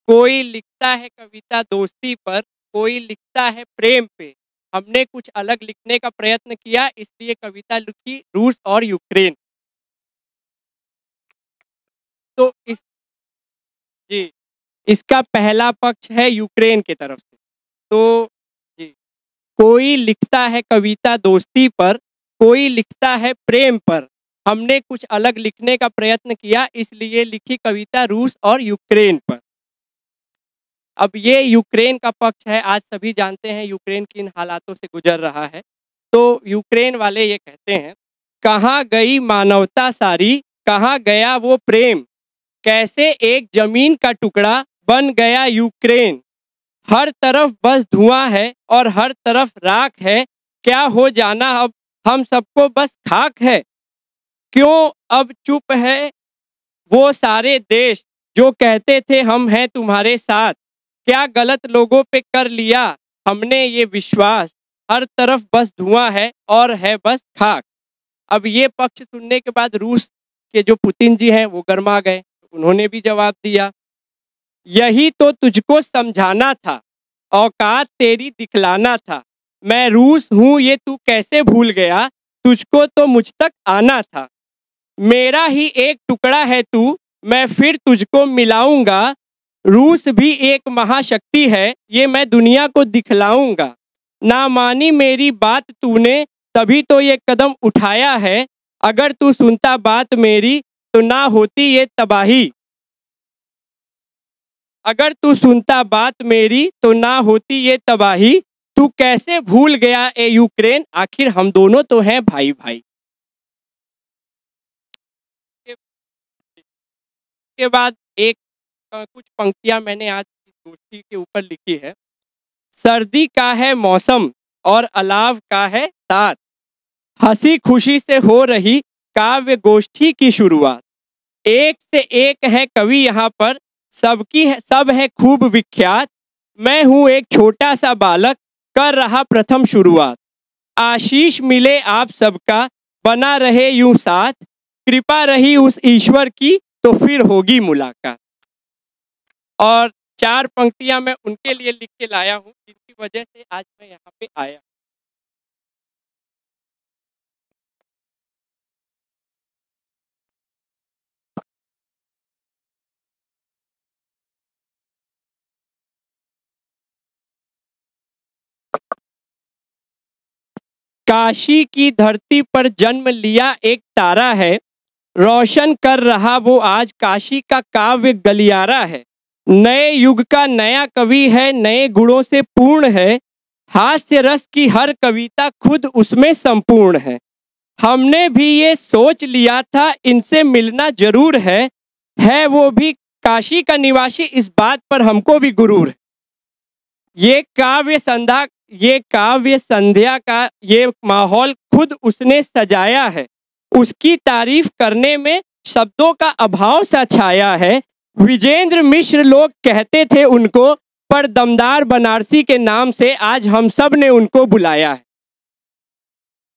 कोई लिखता है कविता दोस्ती पर, कोई लिखता है प्रेम पे। हमने कुछ अलग लिखने का प्रयत्न किया, इसलिए कविता लिखी रूस और यूक्रेन। तो जी इसका पहला पक्ष है यूक्रेन की तरफ से। तो जी, कोई लिखता है कविता दोस्ती पर, कोई लिखता है प्रेम पर। हमने कुछ अलग लिखने का प्रयत्न किया, इसलिए लिखी कविता रूस और यूक्रेन पर। अब ये यूक्रेन का पक्ष है। आज सभी जानते हैं यूक्रेन किन हालातों से गुजर रहा है। तो यूक्रेन वाले ये कहते हैं, कहाँ गई मानवता सारी, कहाँ गया वो प्रेम, कैसे एक जमीन का टुकड़ा बन गया यूक्रेन। हर तरफ बस धुआं है और हर तरफ राख है, क्या हो जाना अब हम सबको बस खाक है। क्यों अब चुप है वो सारे देश जो कहते थे हम हैं तुम्हारे साथ। क्या गलत लोगों पे कर लिया हमने ये विश्वास, हर तरफ बस धुआं है और है बस खाक। अब ये पक्ष सुनने के बाद रूस के जो पुतिन जी हैं वो गर्मा गए। उन्होंने भी जवाब दिया, यही तो तुझको समझाना था, औकात तेरी दिखलाना था। मैं रूस हूँ ये तू कैसे भूल गया, तुझको तो मुझ तक आना था। मेरा ही एक टुकड़ा है तू, मैं फिर तुझको मिलाऊंगा। रूस भी एक महाशक्ति है, ये मैं दुनिया को दिखलाऊंगा। ना मानी मेरी बात तूने, तभी तो ये कदम उठाया है। अगर तू सुनता बात मेरी तो ना होती ये तबाही। अगर तू सुनता बात मेरी तो ना होती ये तबाही। तू कैसे भूल गया ए यूक्रेन, आखिर हम दोनों तो हैं भाई भाई। के बाद कुछ पंक्तियां मैंने आज की गोष्ठी के ऊपर लिखी है। सर्दी का है मौसम और अलाव का है तात, हंसी खुशी से हो रही काव्य गोष्ठी की शुरुआत। एक से एक है कवि यहाँ पर, सब है खूब विख्यात। मैं हूँ एक छोटा सा बालक, कर रहा प्रथम शुरुआत। आशीष मिले आप सबका, बना रहे यूं साथ। कृपा रही उस ईश्वर की, तो फिर होगी मुलाकात। और 4 पंक्तियां मैं उनके लिए लिख के लाया हूं जिनकी वजह से आज मैं यहाँ पे आया। काशी की धरती पर जन्म लिया एक तारा है, रोशन कर रहा वो आज काशी का काव्य गलियारा है। नए युग का नया कवि है, नए गुणों से पूर्ण है। हास्य रस की हर कविता खुद उसमें संपूर्ण है। हमने भी ये सोच लिया था इनसे मिलना जरूर है वो भी काशी का निवासी, इस बात पर हमको भी गुरूर है। ये काव्य संध्या का ये माहौल खुद उसने सजाया है। उसकी तारीफ करने में शब्दों का अभाव सा छाया है। विजेंद्र मिश्र लोग कहते थे उनको, पर दमदार बनारसी के नाम से आज हम सब ने उनको बुलाया है।